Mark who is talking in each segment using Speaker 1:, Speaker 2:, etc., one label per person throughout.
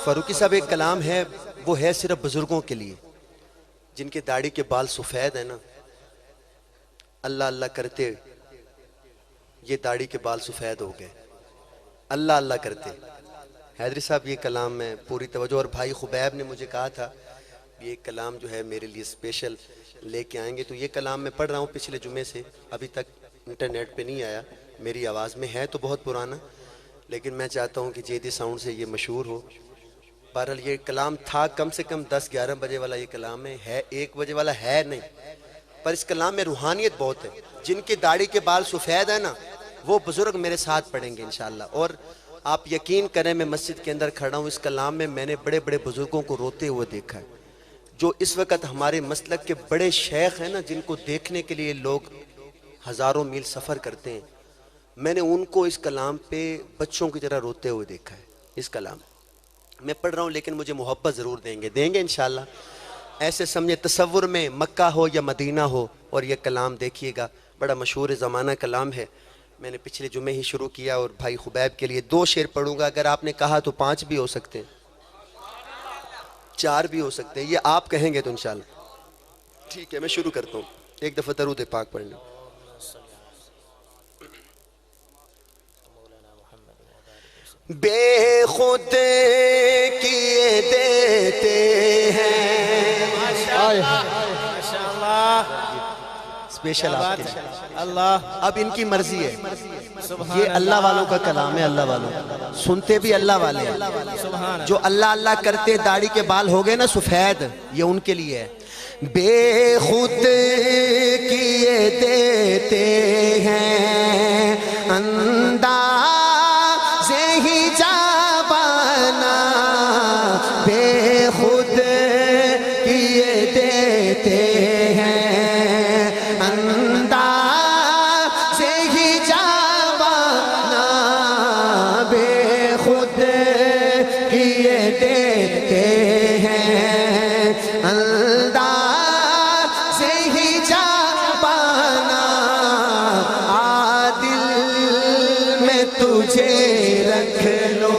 Speaker 1: فاروقی صاحب ایک کلام ہے، وہ ہے صرف بزرگوں کے لیے جن کے داڑھی کے بال سفید ہیں نا، اللہ اللہ کرتے یہ داڑھی کے بال سفید ہو گئے، اللہ اللہ کرتے۔ حیدری صاحب یہ کلام میں پوری توجہ، اور بھائی خبیب نے مجھے کہا تھا یہ کلام جو ہے میرے لیے اسپیشل لے کے آئیں گے، تو یہ کلام میں پڑھ رہا ہوں پچھلے جمعے سے، ابھی تک انٹرنیٹ پہ نہیں آیا، میری آواز میں ہے تو بہت پرانا، لیکن میں چاہتا ہوں کہ جیدی ساؤنڈ سے یہ مشہور ہو۔ بہرحال یہ کلام تھا کم سے کم 10-11 بجے والا، یہ کلام ہے 1 بجے والا ہے نہیں، پر اس کلام میں روحانیت بہت ہے۔ جن کی داڑھی کے بال سفید ہیں نا، وہ بزرگ میرے ساتھ پڑھیں گے انشاءاللہ۔ اور آپ یقین کریں، میں مسجد کے اندر کھڑا ہوں، اس کلام میں میں نے بڑے بڑے بزرگوں کو روتے ہوئے دیکھا ہے، جو اس وقت ہمارے مسلک کے بڑے شیخ ہیں نا، جن کو دیکھنے کے لیے لوگ ہزاروں میل سفر کرتے ہیں، میں نے ان کو اس کلام پہ بچوں کی طرح روتے ہوئے دیکھا ہے۔ اس کلام میں پڑھ رہا ہوں، لیکن مجھے محبت ضرور دیں گے انشاءاللہ۔ ایسے سمجھے تصور میں مکہ ہو یا مدینہ ہو، اور یہ کلام دیکھیے گا، بڑا مشہور زمانہ کلام ہے، میں نے پچھلے جمعے ہی شروع کیا، اور بھائی خبیب کے لیے 2 شعر پڑھوں گا، اگر آپ نے کہا تو 5 بھی ہو سکتے ہیں، 4 بھی ہو سکتے ہیں، یہ آپ کہیں گے تو انشاءاللہ۔ ٹھیک ہے، میں شروع کرتا ہوں، ایک دفعہ درود پاک پڑھنا۔ بے خود کیے دیتے ہیں، اسپیشل آپ کے
Speaker 2: اللہ،
Speaker 1: اب ان کی مرضی ہے، یہ اللہ والوں کا کلام ہے، اللہ والوں سنتے بھی اللہ والے ہیں، جو اللہ اللہ کرتے داڑھی کے بال ہو گئے نا سفید، یہ ان کے لیے ہے۔ بے خود کیے دیتے ہیں انداز ہی جاوانا، بے خود کیے دیتے ہیں انداز ہی جاوانا، بے خود کیے دیتے ہیں انداز ہی جاوانا، عادل میں تجھے رکھ لو،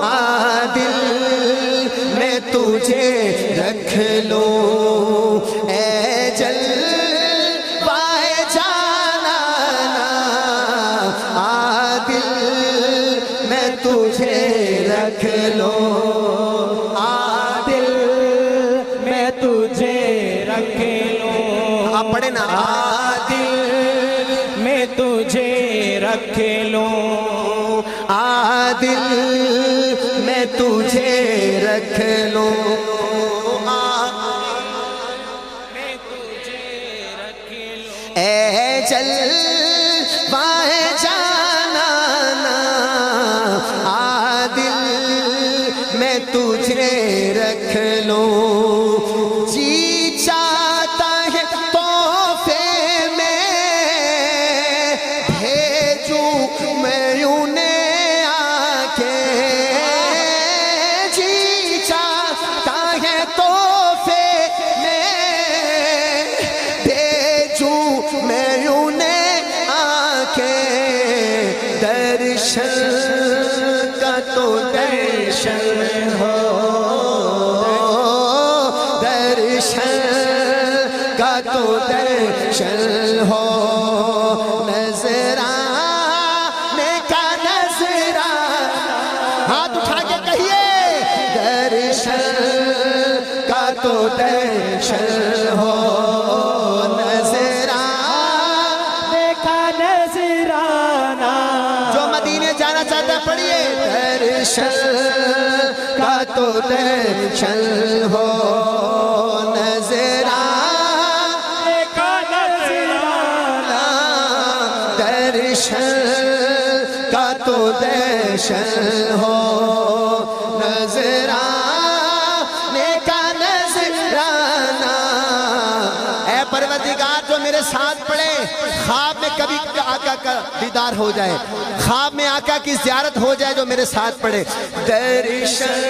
Speaker 1: عادل میں تجھے رکھ لو، اے جلوہ جانانا، عادل میں تجھے رکھ لو، عادل
Speaker 2: میں تجھے رکھ لوں،
Speaker 1: آپ پڑھیں نا،
Speaker 2: عادل میں تجھے رکھ لوں،
Speaker 1: عادل میں تجھے رکھ لوں،
Speaker 2: میں تجھے رکھ لوں،
Speaker 1: اے جلوہ جانانا، عادل میں تجھے رکھ لوں، جی چاہتا ہے تحفے میں بھیجوں میں انہیں آ کے، جی چاہتا ہے تحفے میں بھیجوں میں انہیں آ کے، درشن کا تو درشن ہو، درشن کا تو درشن ہو، نظرانے کا نظرانہ، ہاتھ اٹھا کے کہیے، درشن کا تو درشن ہو، نظرانے
Speaker 2: دیکھا نظرانہ،
Speaker 1: جو مدینے جانا چاہتا ہے پڑھیے، درشن کا تو درشن ہو، نظرانے
Speaker 2: دیکھا نظرانہ،
Speaker 1: درشن کا تو درشن ہو، نظرانے کا نظرانہ، اے پروردگار جو میرے ساتھ پڑھے، خواب میں کبھی آقا کا دیدار ہو جائے، خواب میں آقا کی زیارت ہو جائے، جو میرے ساتھ پڑھے، درشن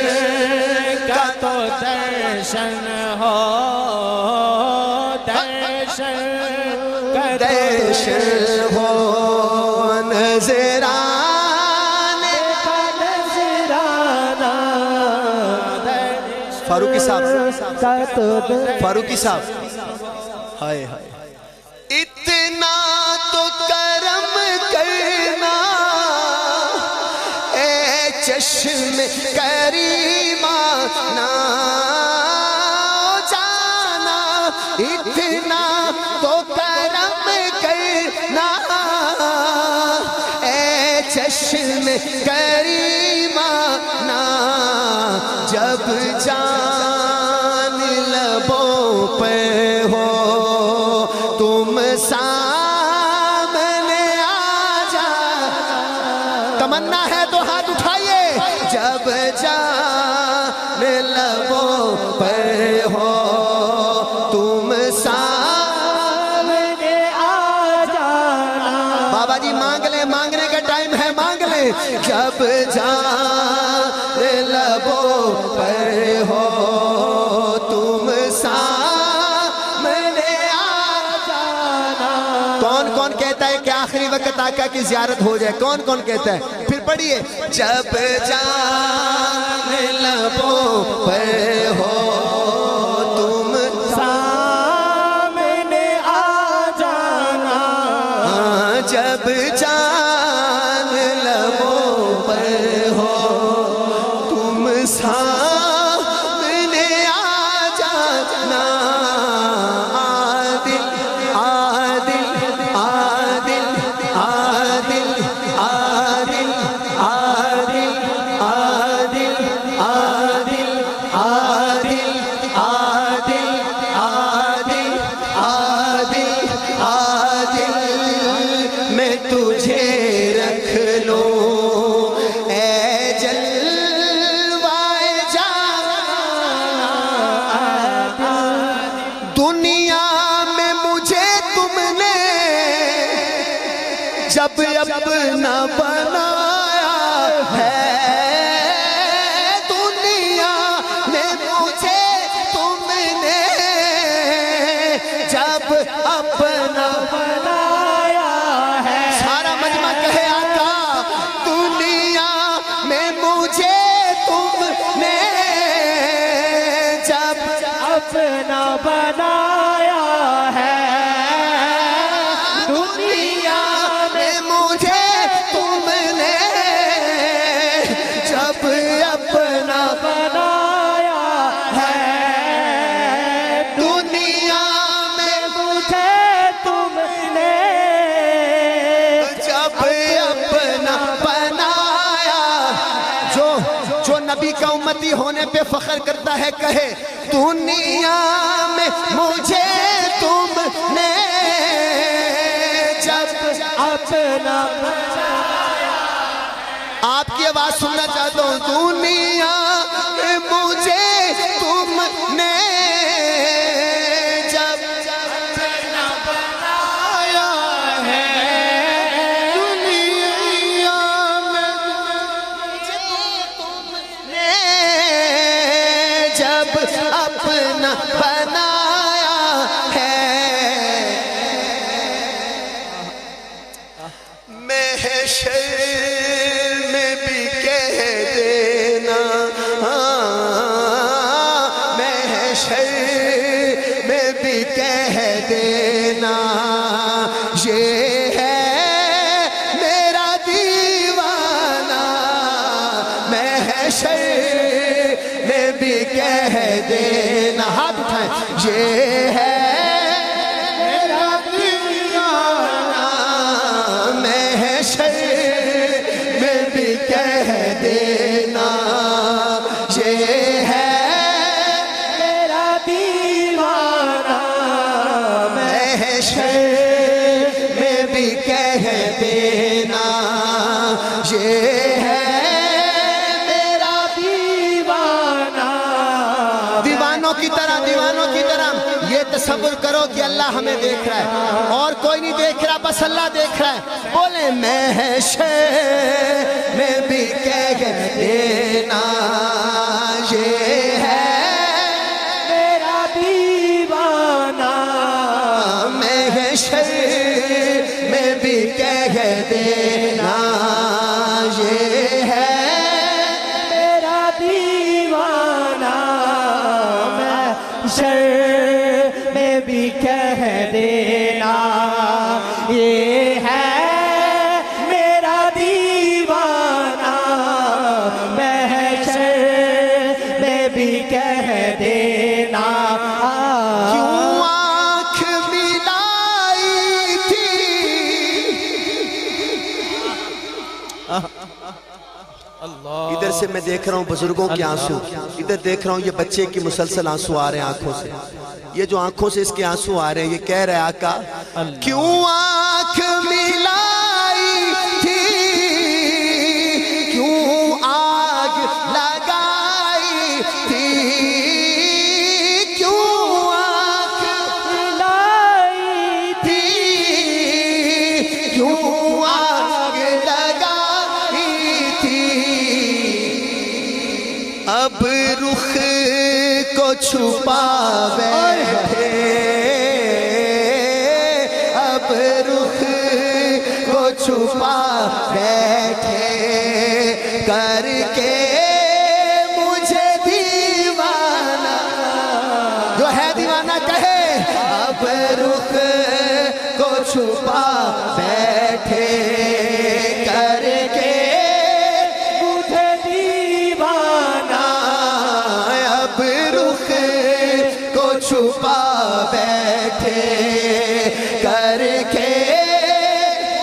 Speaker 2: کا تو درشن ہو، درشن کا
Speaker 1: درشن ہو، فاروقی صاحب ہائے ہائے اتنا تو کرم کرنا اے چشم کریمانہ جانا اتنا تو کرم کرنا اے چشم کریمانہ جب جان لبوں پہ ہو تم سامنے آ جا تمنا ہے تو ہاتھ اٹھائیے جب جان لبوں پہ ہو تم سامنے آ جانا بابا جی مانگ لیں مانگنے کا ٹائم ہے مانگ لیں جب جان لبوں پہ ہو تم سامنے آ جانا کون کون کہتا ہے کہ آخری وقت آقا کی زیارت ہو جائے کون کون کہتا ہے پھر پڑھیے جب جان لبوں پہ ہو تم سامنے آ جانا جب جان لبوں پہ ہو تم سامنے آ جانا عادل عادل عادل عادل عادل عادل عادل عادل عادل عادل عادل عادل عادل میں تجھے رکھ لوں اے جلوائے جانا دنیا میں مجھے تم نے جب اپنا بنایا ہے دنیا میں مجھے تم نے جب اپنا بنایا ہے سارا مجمع کہے آقا دنیا میں مجھے تم نے جب اپنا بنایا ہے دنیا میں مجھے تم نے جب اپنا بنایا ہے دنیا میں مجھے تم نے جب اپنا بنایا جو نبی کا امتی ہونے پہ فخر کرتا ہے کہے دنیا میں مجھے تم نے جب اپنا آپ کی آواز سننا چاہتا ہوں دنیا میں مجھے تم نے جب اپنا بنایا ہے دنیا میں مجھے تم نے جب اپنا بنایا ہے محشر میں بھی کہہ دینا محشر میں بھی کہہ دینا یہ ہے میرا دیوانہ محشر میں بھی کہہ دینا ہاتھ اٹھائیں یہ ہے میرا دیوانہ محشر میں بھی کہہ دینا یہ ہے میرا دیوانہ محشر میں بھی کہہ دینا یہ ہے میرا دیوانہ دیوانوں کی طرح یہ تصور کرو کہ اللہ ہمیں دیکھ رہا ہے اور کوئی نہیں دیکھ رہا بس اللہ دیکھ رہا ہے بولے محشر میں بھی کہہ دینا یہ ہے میرا دیوانہ محشر میں بھی کہہ دینا یہ ہے میرا دیوانہ ادھر سے میں دیکھ رہا ہوں بزرگوں کے آنسو، ادھر دیکھ رہا ہوں یہ بچے کی مسلسل آنسو آ رہے ہیں آنکھوں سے. یہ جو آنکھوں سے اس کے آنسو آ رہے ہیں، یہ کہہ رہے ہیں آقا کیوں آنکھ ملائی تھی، کیوں آگ لگائی تھی، کیوں آنکھ
Speaker 2: لائی
Speaker 1: تھی، کیوں آگ لگائی تھی. اب رخ کو چھپا بیٹھے، اب رخ کو چھپا بیٹھے، کر کے مجھے دیوانہ، جو ہے دیوانہ کہے. اب رخ کو چھپا بیٹھے، کر کے
Speaker 2: مجھے دیوانہ.
Speaker 1: اب رخ کو چھپا بیٹھے، کر کے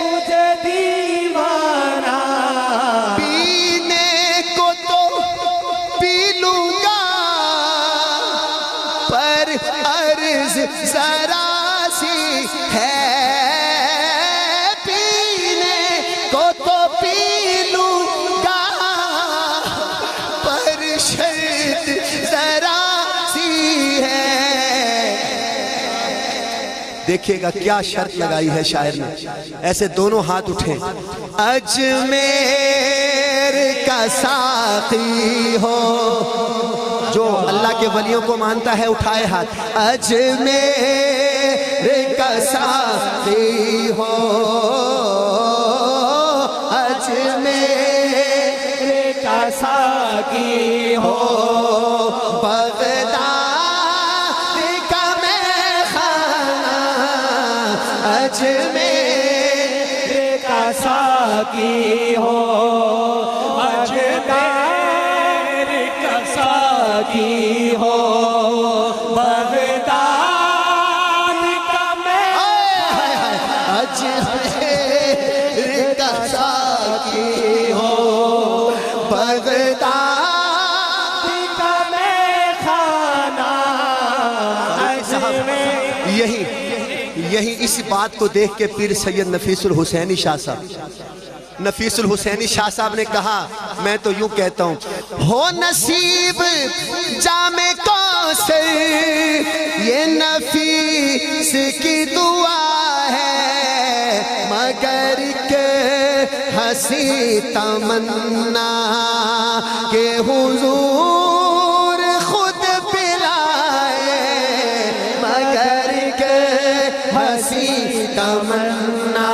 Speaker 2: مجھے دیوانہ.
Speaker 1: پینے کو تو پی لوں گا، پر عرض ذرا سی ہے. پینے کو تو پی لوں گا، پر شرط ذرا سی ہے. دیکھیے گا کیا شرط لگائی ہے شاعر نے. ایسے دونوں ہاتھ اٹھیں. اجمیر کا ساقی ہو، جو اللہ کے ولیوں کو مانتا ہے اٹھائے ہاتھ. اجمیر کا ساقی ہو، اجمیر
Speaker 2: کا ساقی ہو،
Speaker 1: بغداد کا میخانہ، اجمیر
Speaker 2: کا ساقی ہو، اجمیر کا ساقی ہو، بغداد کا
Speaker 1: اجمیر کا ساقی ہو، بغداد
Speaker 2: کا میخانہ. اجمیر
Speaker 1: یہی اس بات کو دیکھ کے پیر سید نفیس الحسینی شاہ صاحب، نفیس الحسینی شاہ صاحب نے کہا، میں تو یوں کہتا ہوں، ہو نصیب جام کوثر یہ نفیس کی دعا ہے، مگر کہ ہنسی تمنا کہ حضور خود پلائے، مگر کہ ہنسی تمنا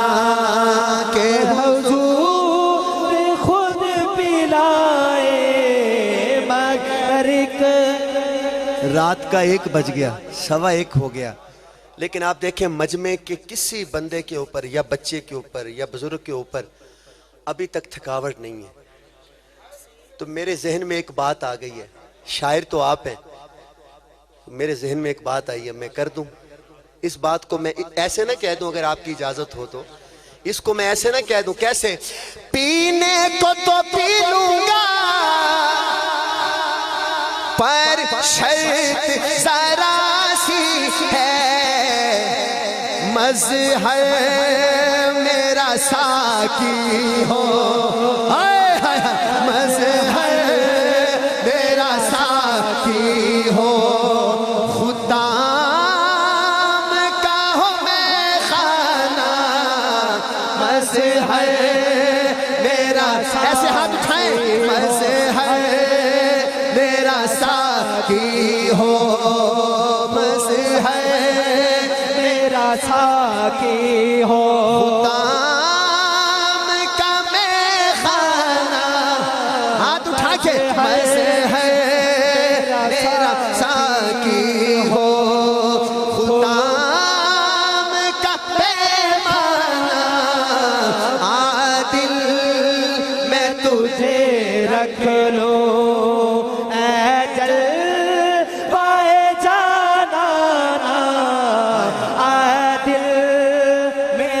Speaker 1: کہ
Speaker 2: حضور خود پلائے، مگر
Speaker 1: رات کا 1 بج گیا، 1:15 ہو گیا، لیکن آپ دیکھیں مجمع کے کسی بندے کے اوپر یا بچے کے اوپر یا بزرگ کے اوپر ابھی تک تھکاوٹ نہیں ہے. تو میرے ذہن میں ایک بات آ گئی ہے، شاعر تو آپ ہیں، میرے ذہن میں ایک بات آئی ہے، میں کر دوں اس بات کو. میں ایسے نہ کہہ دوں اگر آپ کی اجازت ہو تو، اس کو میں ایسے نہ کہہ دوں. کیسے؟ پینے کو تو پی لوں گا، پر شرط ذرا سی ہے، مظہر میرا ساقی ہو، مظہر میرا ساقی ہو، خدام کا ہو میں خانہ، مظہر میرا، ایسے ہاتھ اٹھائیں، مظہر میرا ساقی ہو، مظہر
Speaker 2: میرا ساقی ہو،
Speaker 1: خدام کا میں خانہ، ہاتھ اٹھا کے مظہر میرا ساقی ہو، خدام کا پیمانہ، عادل میں
Speaker 2: تجھے رکھ لو اے جلوہ جانانا، عادل میں